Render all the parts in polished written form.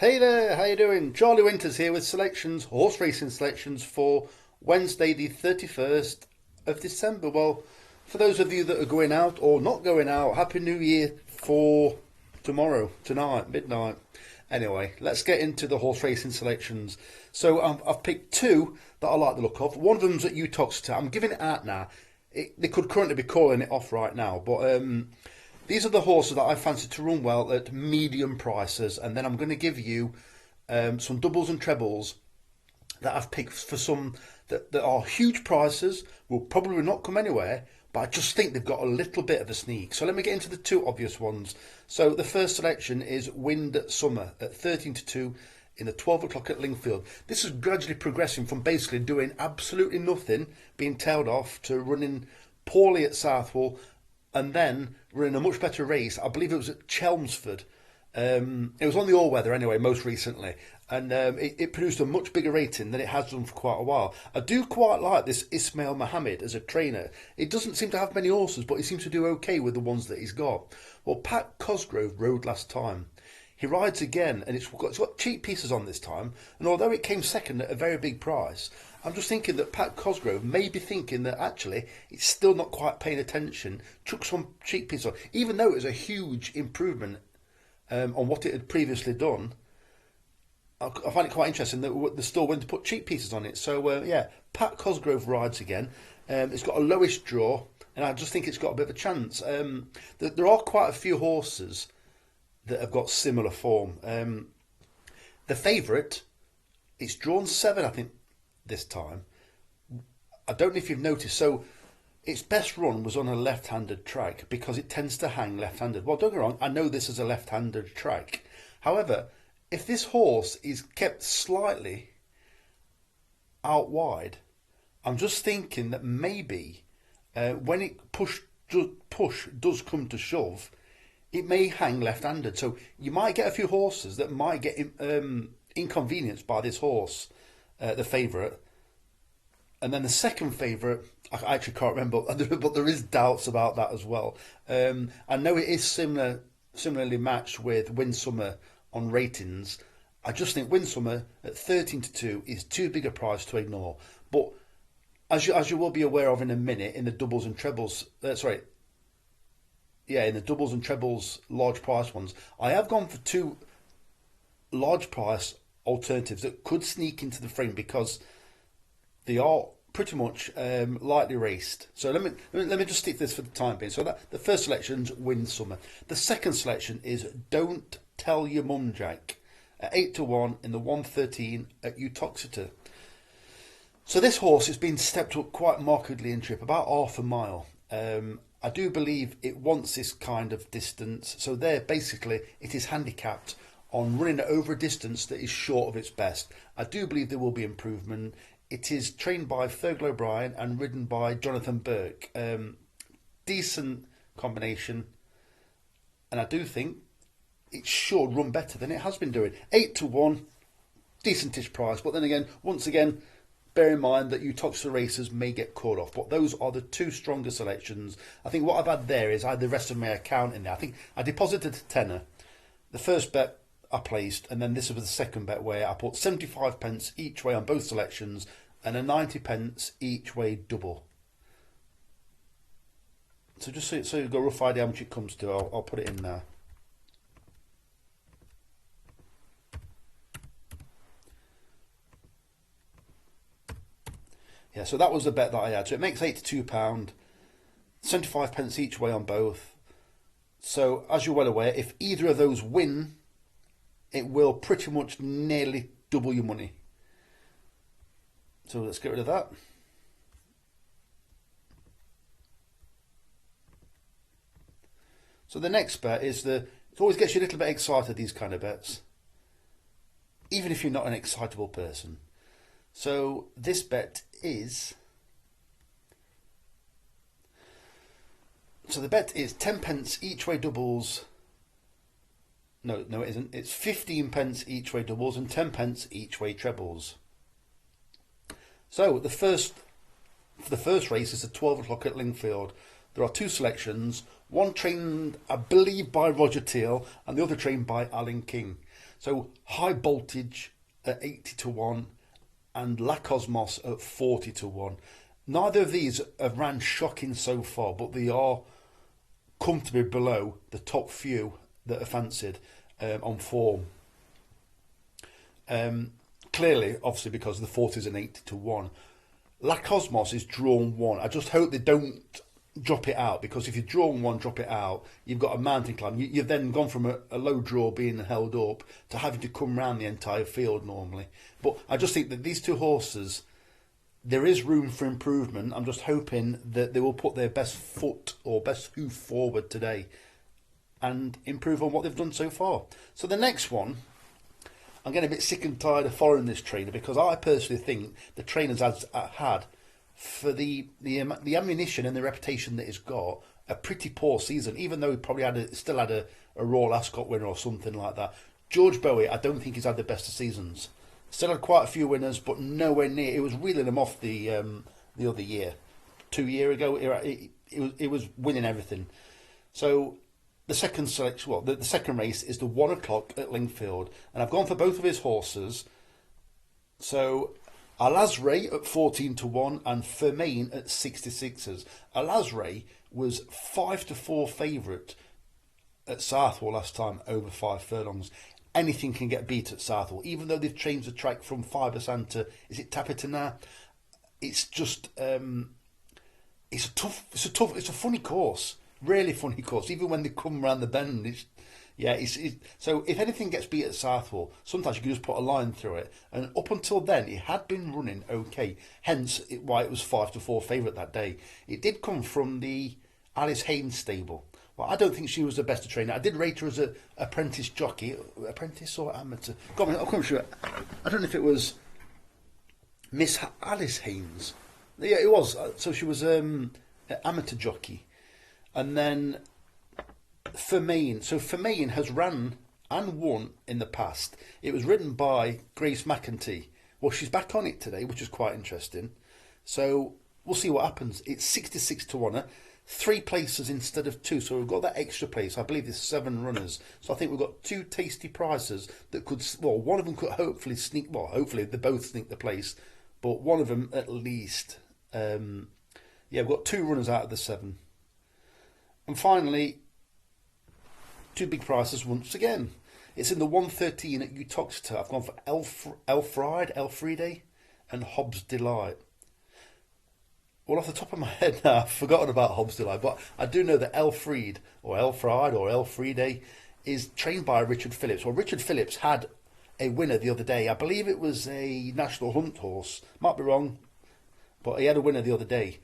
Hey there, how you doing? Charlie Winters here with selections, horse racing selections for Wednesday the 31st of December. Well, for those of you that are going out or not going out, Happy New Year for tomorrow, tonight, midnight. Anyway, let's get into the horse racing selections. So I've picked two that I like the look of. One of them's at Uttoxeter. I'm giving it out now. They could currently be calling it off right now, but these are the horses that I fancy to run well at medium prices, and then I'm going to give you some doubles and trebles that I've picked for some that are huge prices, will probably not come anywhere, but I just think they've got a little bit of a sneak. So let me get into the two obvious ones. So the first selection is Wind Summer at 13 to 2 in the 12 o'clock at Lingfield. This is gradually progressing from basically doing absolutely nothing, being tailed off, to running poorly at Southwell, and then running a much better race. I believe it was at Chelmsford. It was on the all-weather anyway, most recently, and it produced a much bigger rating than it has done for quite a while. I do quite like this Ismail Mohammed as a trainer. It doesn't seem to have many horses, but he seems to do okay with the ones that he's got. Well, Pat Cosgrove rode last time. He rides again, and it's got cheap pieces on this time, and although it came second at a very big price, I'm just thinking that Pat Cosgrove may be thinking that actually it's still not quite paying attention, chuck some cheap pieces on, even though it was a huge improvement on what it had previously done. I find it quite interesting that they're still willing to put cheap pieces on it. So yeah, Pat Cosgrove rides again. It's got a lowish draw, and I just think it's got a bit of a chance. There are quite a few horses that have got similar form. The favourite, it's drawn 7, I think, this time. I don't know if you've noticed. So its best run was on a left-handed track because it tends to hang left-handed. Well, don't get me wrong, I know this is a left-handed track. However, if this horse is kept slightly out wide, I'm just thinking that maybe when it push does come to shove, it may hang left-handed. So you might get a few horses that might get inconvenienced by this horse, the favourite. And then the second favourite, I actually can't remember, but there is doubts about that as well. I know it is similarly matched with Windsummer on ratings. I just think Windsummer at 13 to 2 is too big a price to ignore. But as you will be aware of in a minute, in the doubles and trebles, in the doubles and trebles large price ones, I have gone for two large price alternatives that could sneak into the frame because they are pretty much lightly raced. So let me just stick this for the time being. So that the first selection's Windsummer. The second selection is Don't Tell Your Mum Jack at 8 to 1 in the 113 at Uttoxeter. So this horse has been stepped up quite markedly in trip, about half a mile. I do believe it wants this kind of distance. So there, basically, it is handicapped on running over a distance that is short of its best. I do believe there will be improvement. It is trained by Fergal O'Brien and ridden by Jonathan Burke. Decent combination. And I do think it should run better than it has been doing. 8 to 1, decentish price. But then again, once again, bear in mind that Uttoxeter racers may get caught off. But those are the two stronger selections. I think what I've had there is I had the rest of my account in there. I think I deposited a tenner. The first bet I placed, and then this was the second bet where I put 75 pence each way on both selections and a 90 pence each way double. So just so you've got a rough idea how much it comes to, I'll put it in there. Yeah, so that was the bet that I had. So it makes £82, 75 pence each way on both. So as you're well aware, if either of those win, it will pretty much nearly double your money. So let's get rid of that. So the next bet is it always gets you a little bit excited, these kind of bets, even if you're not an excitable person. So this bet is, so the bet is 10 pence each way doubles. No, it isn't. It's 15 pence each way doubles and 10 pence each way trebles. So the first race is at 12 o'clock at Lingfield. There are two selections, one trained, I believe, by Roger Teal and the other trained by Alan King. So High Voltage at 80 to 1 and La Cosmos at 40 to 1. Neither of these have ran shocking so far, but they are comfortably below the top few that are fancied on form. Clearly, obviously, because the 40s and 80 to 1. La Cosmos is drawn 1. I just hope they don't drop it out, because if you draw 1, drop it out, you've got a mountain climb. You've then gone from a low draw being held up to having to come round the entire field normally. But I just think that these two horses, there is room for improvement. I'm just hoping that they will put their best foot or best hoof forward today and improve on what they've done so far. So the next one, I'm getting a bit sick and tired of following this trainer, because I personally think the trainers has had, for the ammunition and the reputation that he's got, a pretty poor season, even though he probably still had a Royal Ascot winner or something like that. George Bowie, I don't think he's had the best of seasons. Still had quite a few winners, but nowhere near. It was reeling him off the other year. 2 years ago, it was winning everything. So the second selection, well, the second race is the 1 o'clock at Lingfield, and I've gone for both of his horses. So Alazray at 14 to 1 and Fermain at 66ers. Alazray was 5 to 4 favourite at Southwell last time over 5 furlongs. Anything can get beat at Southwell, even though they've changed the track from Fibersan to, is it Tapitana? It's just it's a funny course, really funny course. Even when they come around the bend, so if anything gets beat at Southwell, sometimes you can just put a line through it. And up until then, it had been running okay. Hence, why it was 5 to 4 favourite that day. It did come from the Alice Haynes stable. Well, I don't think she was the best trainer. I did rate her as an apprentice jockey, apprentice or amateur. I'm quite sure. I don't know if it was Miss Alice Haynes. Yeah, it was. So she was an amateur jockey, and then Fermain. So Fermain has ran and won in the past. It was ridden by Grace McEntee. Well, she's back on it today, which is quite interesting. So we'll see what happens. It's 66 to 1. 3 places instead of 2, so we've got that extra place. I believe there's 7 runners, so I think we've got 2 tasty prizes that could, well, one of them could hopefully sneak, well, hopefully they both sneak the place, but one of them at least. We've got 2 runners out of the 7. And finally, 2 big prizes once again. It's in the 113 at Uttoxeter. I've gone for Elfriede and Hobbs Delight. Well, off the top of my head now, I've forgotten about Hobbs Delight, but I do know that Elfriede or Elfriede is trained by Richard Phillips. Well, Richard Phillips had a winner the other day. I believe it was a National Hunt horse. Might be wrong, but he had a winner the other day.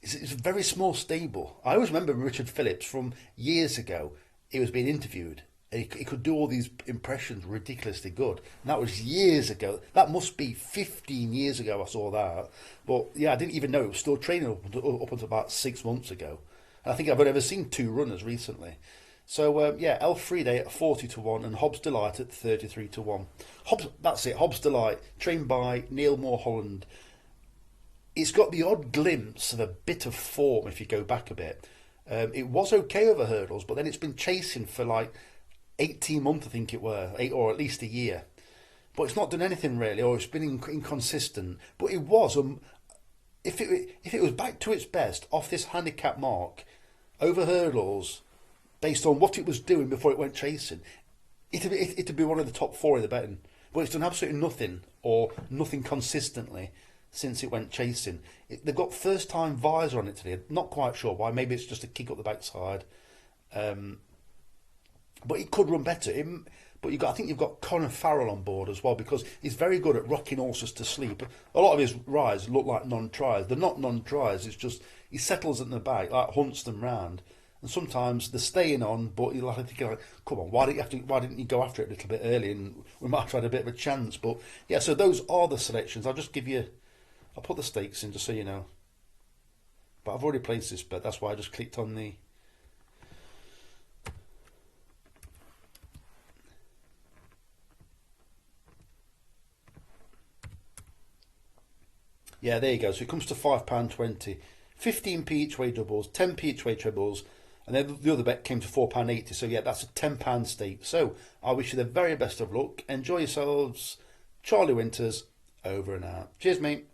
It's a very small stable. I always remember Richard Phillips from years ago. He was being interviewed. He could do all these impressions ridiculously good. And that was years ago. That must be 15 years ago I saw that. But yeah, I didn't even know it was still training up until about 6 months ago. And I think I've only seen 2 runners recently. So Elfriede at 40 to 1 and Hobbs Delight at 33 to 1. That's it, Hobbs Delight, trained by Neil Moore-Holland. It's got the odd glimpse of a bit of form if you go back a bit. It was okay over hurdles, but then it's been chasing for like 18 months, I think it were, or at least a year. But it's not done anything really, or it's been inconsistent. But it was, if it was back to its best off this handicap mark, over hurdles, based on what it was doing before it went chasing, it'd be one of the top 4 in the betting. But it's done absolutely nothing, or nothing consistently, since it went chasing. They've got first time visor on it today. Not quite sure why. Maybe it's just a kick up the backside. But it could run better. I think you've got Conor Farrell on board as well, because he's very good at rocking horses to sleep. A lot of his rides look like non-tries. They're not non-tries. It's just he settles in the back, like hunts them round. And sometimes they're staying on, but you'll have to think, like, come on, why didn't you go after it a little bit early, and we might have had a bit of a chance. But yeah, so those are the selections. I'll put the stakes in just so you know. But I've already placed this bet. That's why I just clicked on the. Yeah, there you go. So it comes to £5.20. 15p each way doubles, 10p each way trebles, and then the other bet came to £4.80. So yeah, that's a £10 stake. So I wish you the very best of luck. Enjoy yourselves. Charlie Winters, over and out. Cheers, mate.